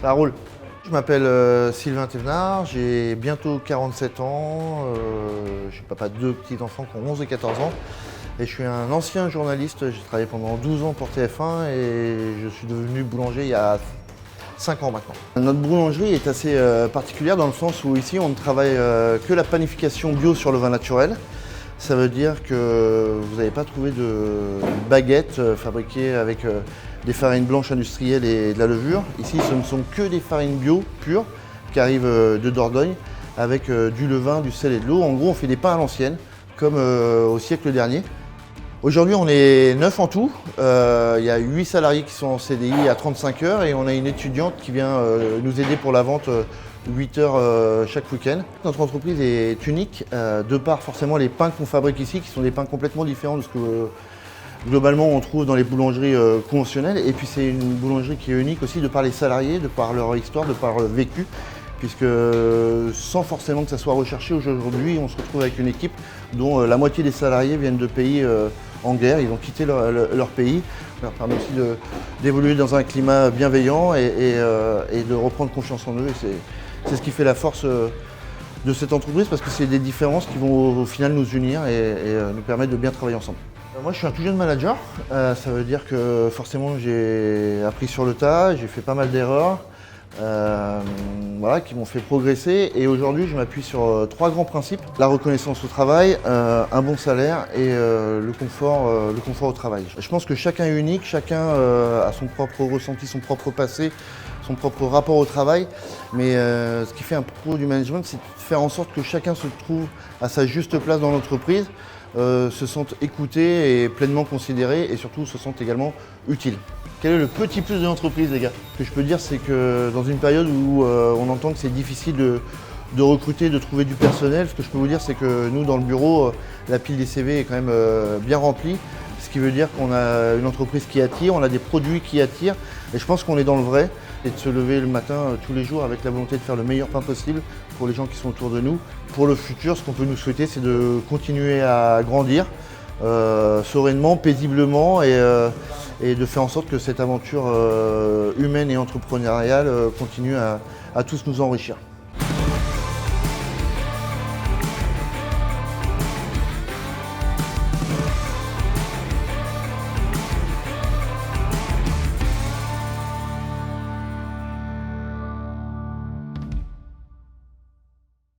Ça roule. Je m'appelle Sylvain Thévenard, j'ai bientôt 47 ans, je suis papa de deux petits-enfants qui ont 11 et 14 ans. Et je suis un ancien journaliste, j'ai travaillé pendant 12 ans pour TF1 et je suis devenu boulanger il y a 5 ans maintenant. Notre boulangerie est assez particulière dans le sens où ici on ne travaille que la panification bio sur le vin naturel. Ça veut dire que vous n'allez pas trouver de baguettes fabriquées avec des farines blanches industrielles et de la levure. Ici, ce ne sont que des farines bio pures qui arrivent de Dordogne avec du levain, du sel et de l'eau. En gros, on fait des pains à l'ancienne, comme au siècle dernier. Aujourd'hui, on est 9 en tout. Il y a 8 salariés qui sont en CDI à 35 heures et on a une étudiante qui vient nous aider pour la vente 8 heures chaque week-end. Notre entreprise est unique de par forcément les pains qu'on fabrique ici, qui sont des pains complètement différents de ce que globalement on trouve dans les boulangeries conventionnelles. Et puis c'est une boulangerie qui est unique aussi de par les salariés, de par leur histoire, de par leur vécu. Puisque sans forcément que ça soit recherché, aujourd'hui on se retrouve avec une équipe dont la moitié des salariés viennent de pays en guerre, ils ont quitté leur pays. Ça leur permet aussi d'évoluer dans un climat bienveillant et de reprendre confiance en eux. Et c'est ce qui fait la force de cette entreprise, parce que c'est des différences qui vont au final nous unir et nous permettre de bien travailler ensemble. Moi je suis un tout jeune manager, ça veut dire que forcément j'ai appris sur le tas, j'ai fait pas mal d'erreurs. Voilà, qui m'ont fait progresser, et aujourd'hui je m'appuie sur 3 grands principes: la reconnaissance au travail, un bon salaire et le confort au travail. Je pense que chacun est unique, chacun a son propre ressenti, son propre passé, son propre rapport au travail, mais ce qui fait un pro du management, c'est de faire en sorte que chacun se trouve à sa juste place dans l'entreprise, se sente écouté et pleinement considéré, et surtout se sente également utile. Quel est le petit plus de l'entreprise, les gars? Ce que je peux dire, c'est que dans une période où on entend que c'est difficile de recruter, de trouver du personnel, ce que je peux vous dire, c'est que nous, dans le bureau, la pile des CV est quand même bien remplie. Ce qui veut dire qu'on a une entreprise qui attire, on a des produits qui attirent, et je pense qu'on est dans le vrai. Et de se lever le matin tous les jours avec la volonté de faire le meilleur pain possible pour les gens qui sont autour de nous. Pour le futur, ce qu'on peut nous souhaiter, c'est de continuer à grandir sereinement, paisiblement, et de faire en sorte que cette aventure humaine et entrepreneuriale continue à tous nous enrichir.